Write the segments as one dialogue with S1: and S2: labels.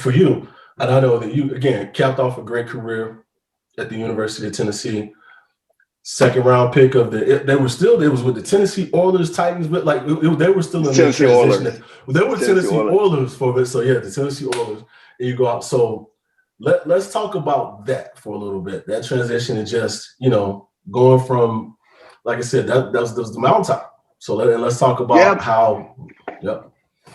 S1: for you, and I know that you, again, capped off a great career at the University of Tennessee. Second round pick of they was with the Tennessee Oilers, Titans, but like they were still in their transition. They were Tennessee Oilers for a bit. So yeah, the Tennessee Oilers. And you go out. So let's talk about that for a little bit. That transition and just, going from, like I said, that was the mountaintop. So let's talk about how. Yeah.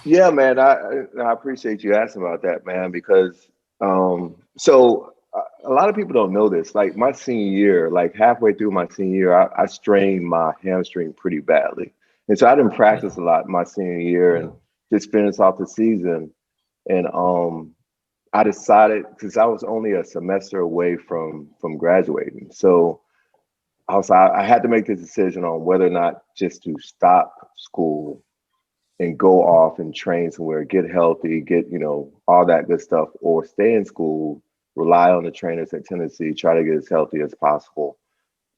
S2: Yeah, man. I appreciate you asking about that, man, because a lot of people don't know this. Like my senior year, like halfway through my senior year, I strained my hamstring pretty badly. And so I didn't practice a lot my senior year and just finished off the season. And I decided, because I was only a semester away from graduating. So I had to make this decision on whether or not just to stop school and go off and train somewhere, get healthy, get, all that good stuff, or stay in school, rely on the trainers at Tennessee, try to get as healthy as possible,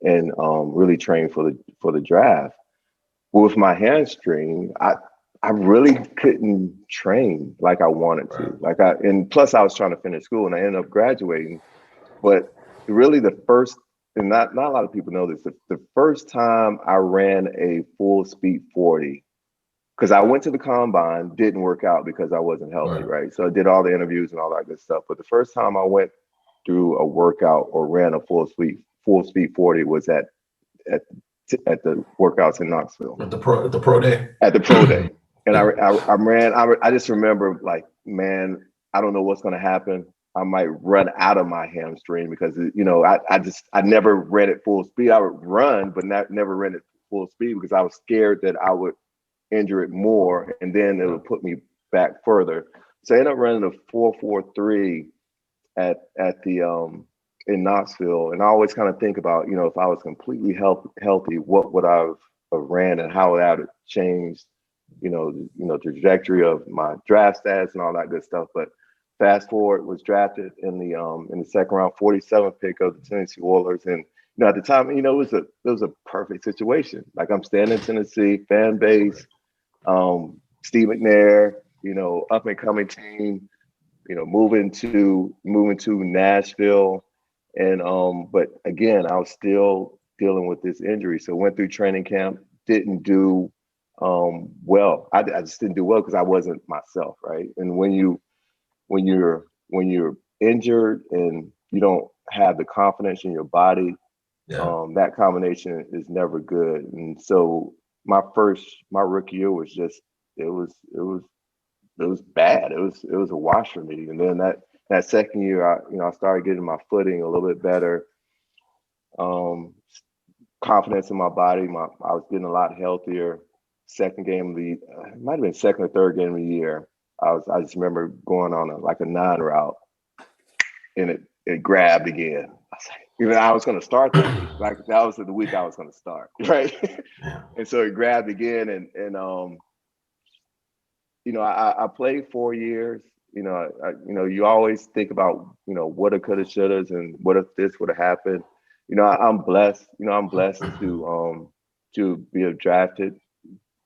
S2: and really train for the draft. With my hamstring, I really couldn't train like I wanted to. And plus I was trying to finish school and I ended up graduating. But really the first, and not a lot of people know this, the first time I ran a full speed 40, because I went to the combine, didn't work out because I wasn't healthy, right? So I did all the interviews and all that good stuff. But the first time I went through a workout or ran a full speed 40 was at the workouts in Knoxville.
S1: At the pro day.
S2: At the pro day. And I ran, I just remember like, man, I don't know what's going to happen. I might run out of my hamstring because, I never ran at full speed. I would run, but never ran at full speed because I was scared that I would injure it more and then it would put me back further. So I ended up running a 4.43 at the in Knoxville. And I always kind of think about, if I was completely healthy, what would I have ran and how would that have changed, the trajectory of my draft stats and all that good stuff. But fast forward, was drafted in the second round, 47th pick of the Tennessee Oilers. And at the time, it was a perfect situation. Like I'm staying in Tennessee, fan base, Steve McNair, up and coming team, moving to Nashville. And but again, I was still dealing with this injury. So went through training camp, didn't do well. I just didn't do well because I wasn't myself, right? And when you're injured and you don't have the confidence in your body, that combination is never good. And so my rookie year was just it was bad. It was a wash for me. And then that second year, I started getting my footing a little bit better. Confidence in my body. I was getting a lot healthier. Second game of the, it might have been second or third game of the year. I just remember going on a 9 route, and it grabbed again. I was like, even I was going to start that week. Like that was the week I was going to start, right? And so it grabbed again, and I played 4 years. You always think about woulda, coulda, shouldas, and what if this would have happened. I'm blessed. I'm blessed to be drafted.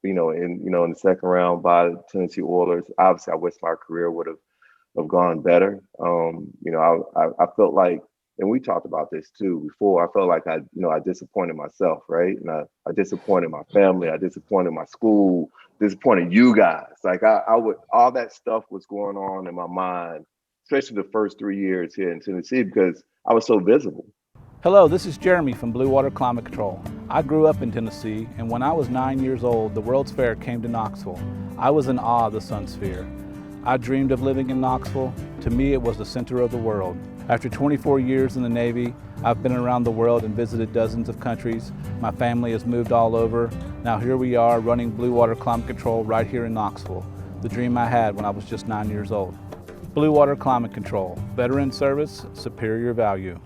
S2: In the second round by the Tennessee Oilers. Obviously, I wish my career would have gone better. I felt like, and we talked about this too before. I felt like I disappointed myself, right? And I disappointed my family. I disappointed my school. Disappointed you guys. Like all that stuff was going on in my mind, especially the first 3 years here in Tennessee because I was so visible.
S3: Hello, this is Jeremy from Blue Water Climate Control. I grew up in Tennessee, and when I was 9 years old, the World's Fair came to Knoxville. I was in awe of the Sun Sphere. I dreamed of living in Knoxville. To me, it was the center of the world. After 24 years in the Navy, I've been around the world and visited dozens of countries. My family has moved all over. Now here we are running Blue Water Climate Control right here in Knoxville, the dream I had when I was just 9 years old. Blue Water Climate Control, veteran service, superior value.